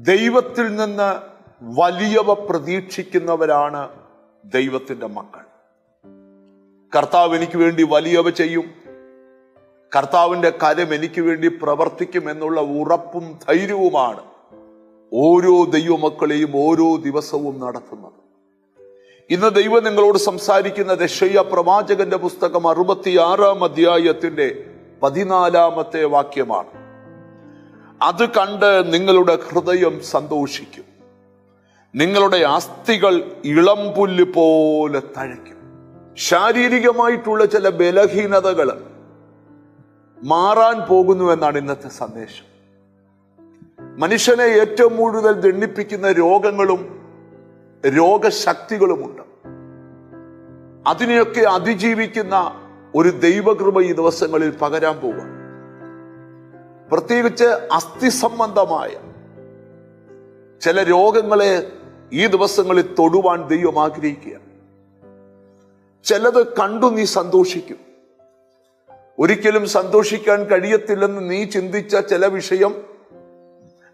ദൈവത്തിൽ നിന്ന് വലിയവ പ്രതീക്ഷിക്കുന്നവരാണ് ദൈവത്തിന്റെ മക്കൾ. കർത്താവ് എനിക്ക് വേണ്ടി വലിയവ ചെയ്യും, കർത്താവിന്റെ കരം എനിക്ക് വേണ്ടി പ്രവർത്തിക്കും എന്നുള്ള ഉറപ്പും ധൈര്യവുമാണ് ഓരോ ദൈവമക്കളെയും ഓരോ ദിവസവും നടത്തുന്നത്. ഇന്ന് ദൈവം നിങ്ങളോട് സംസാരിക്കുന്നത് യെശയ്യാ പ്രവാചകന്റെ പുസ്തകം 66-ാം അധ്യായത്തിന്റെ 14-ാമത്തെ വാക്യമാണ്. അത് കണ്ട് നിങ്ങളുടെ ഹൃദയം സന്തോഷിക്കും, നിങ്ങളുടെ അസ്ഥികൾ ഇളംപുല്ല് പോലെ തഴയ്ക്കും. ശാരീരികമായിട്ടുള്ള ചില ബലഹീനതകൾ മാറാൻ പോകുന്നു എന്നാണ് ഇന്നത്തെ സന്ദേശം. മനുഷ്യനെ ഏറ്റവും കൂടുതൽ ദണ്ഡിപ്പിക്കുന്ന രോഗങ്ങളും രോഗശക്തികളുമുണ്ട്. അതിനെയൊക്കെ അതിജീവിക്കുന്ന ഒരു ദൈവകൃപ ഈ ദിവസങ്ങളിൽ പകരാൻ പോവുക. പ്രത്യേകിച്ച് അസ്ഥി സംബന്ധമായ ചില രോഗങ്ങളെ ഈ ദിവസങ്ങളിൽ തൊടുവാൻ ദൈവം ആഗ്രഹിക്കുക. ചിലത് കണ്ടു നീ സന്തോഷിക്കും. ഒരിക്കലും സന്തോഷിക്കാൻ കഴിയത്തില്ലെന്ന് നീ ചിന്തിച്ച ചില വിഷയം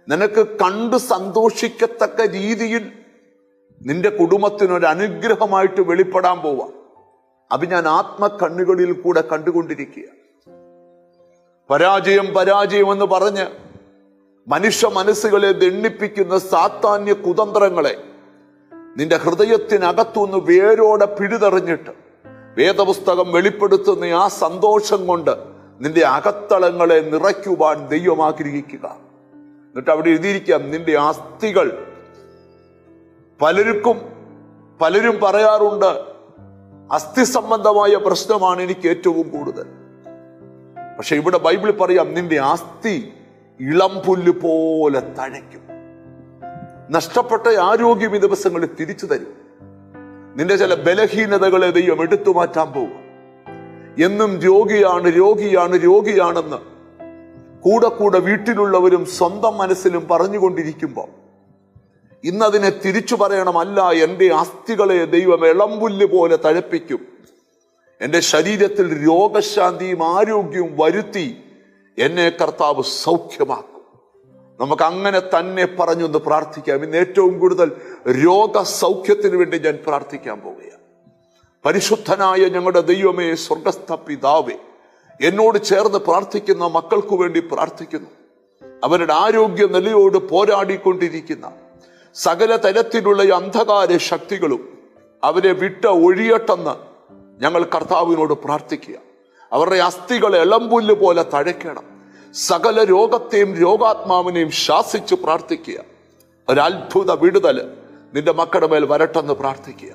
നിനക്ക് കണ്ടു സന്തോഷിക്കത്തക്ക രീതിയിൽ നിന്റെ കുടുംബത്തിനൊരു അനുഗ്രഹമായിട്ട് വെളിപ്പെടാൻ പോവാം. അത് ഞാൻ ആത്മകണ്ണുകളിൽ കൂടെ കണ്ടുകൊണ്ടിരിക്കുക. പരാജയം പരാജയം എന്ന് പറഞ്ഞ് മനുഷ്യ മനസ്സുകളെ ദണ്ഡിപ്പിക്കുന്ന സാത്താന്യ കുതന്ത്രങ്ങളെ നിന്റെ ഹൃദയത്തിനകത്തുനിന്ന് വേരോടെ പിഴുതെറിഞ്ഞിട്ട് വേദപുസ്തകം വെളിപ്പെടുത്തുന്ന ആ സന്തോഷം കൊണ്ട് നിന്റെ അകത്തളങ്ങളെ നിറയ്ക്കുവാൻ ദൈവം ആഗ്രഹിക്കുക. എന്നിട്ട് അവിടെ എഴുതിയിരിക്കാം, നിന്റെ അസ്ഥികൾ. പലരും പറയാറുണ്ട്, അസ്ഥി സംബന്ധമായ പ്രശ്നമാണ് എനിക്ക് ഏറ്റവും കൂടുതൽ. പക്ഷെ ഇവിടെ ബൈബിൾ പറയാം, നിന്റെ അസ്ഥി ഇളംപുല്ല് പോലെ തഴയ്ക്കും. നഷ്ടപ്പെട്ട ആരോഗ്യം ഈ ദിവസങ്ങളിൽ തിരിച്ചു തരും. നിന്റെ ചില ബലഹീനതകളെ ദൈവം എടുത്തു മാറ്റാൻ പോകും. എന്നും രോഗിയാണെന്ന് കൂടെ വീട്ടിലുള്ളവരും സ്വന്തം മനസ്സിലും പറഞ്ഞുകൊണ്ടിരിക്കുമ്പോൾ ഇന്നതിനെ തിരിച്ചു പറയണം, അല്ല, എൻ്റെ അസ്ഥികളെ ദൈവം ഇളംപുല്ല് പോലെ തഴപ്പിക്കും. എൻ്റെ ശരീരത്തിൽ രോഗശാന്തിയും ആരോഗ്യവും വരുത്തി എന്നെ കർത്താവ് സൗഖ്യമാക്കും. നമുക്ക് അങ്ങനെ തന്നെ പറഞ്ഞൊന്ന് പ്രാർത്ഥിക്കാം. ഇന്ന് ഏറ്റവും കൂടുതൽ രോഗസൗഖ്യത്തിന് വേണ്ടി ഞാൻ പ്രാർത്ഥിക്കാൻ പോവുകയാണ്. പരിശുദ്ധനായ ഞങ്ങളുടെ ദൈവമേ, സ്വർഗസ്ഥ പിതാവേ, എന്നോട് ചേർന്ന് പ്രാർത്ഥിക്കുന്ന മക്കൾക്ക് വേണ്ടി പ്രാർത്ഥിക്കുന്നു. അവരുടെ ആരോഗ്യ നിലയോട് പോരാടിക്കൊണ്ടിരിക്കുന്ന സകല തരത്തിലുള്ള അന്ധകാര ശക്തികളും അവരെ വിട്ട് ഒഴിയട്ടെന്ന് ഞങ്ങൾ കർത്താവിനോട് പ്രാർത്ഥിക്കുക. അവരുടെ അസ്ഥികളെ ഇളംപുല്ല് പോലെ തഴയ്ക്കണം. സകല രോഗത്തെയും രോഗാത്മാവിനെയും ശാസിച്ച് പ്രാർത്ഥിക്കുക. ഒരത്ഭുത വിടുതൽ നിന്റെ മക്കളുടെ മേൽ വരട്ടെന്ന് പ്രാർത്ഥിക്കുക.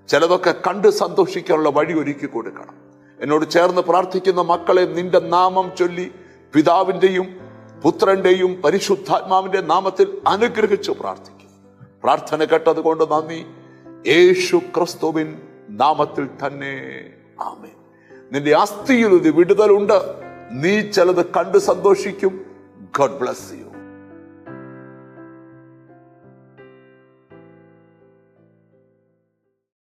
ചിലതൊക്കെ കണ്ട് സന്തോഷിക്കാനുള്ള വഴി ഒരുക്കി കൊടുക്കണം. എന്നോട് ചേർന്ന് പ്രാർത്ഥിക്കുന്ന മക്കളെ നിന്റെ നാമം ചൊല്ലി പിതാവിൻ്റെയും പുത്രന്റെയും പരിശുദ്ധാത്മാവിന്റെ നാമത്തിൽ അനുഗ്രഹിച്ചു പ്രാർത്ഥിക്കും. പ്രാർത്ഥന കേട്ടത് കൊണ്ട് നന്ദി. യേശു ക്രിസ്തുവിൻ നാമത്തിൽ തന്നെ ആമേൻ. നിന്റെ അസ്ഥിയിൽ ഒരു വിടുതലുണ്ട്. നീ ചിലത് കണ്ട് സന്തോഷിക്കും. God bless you.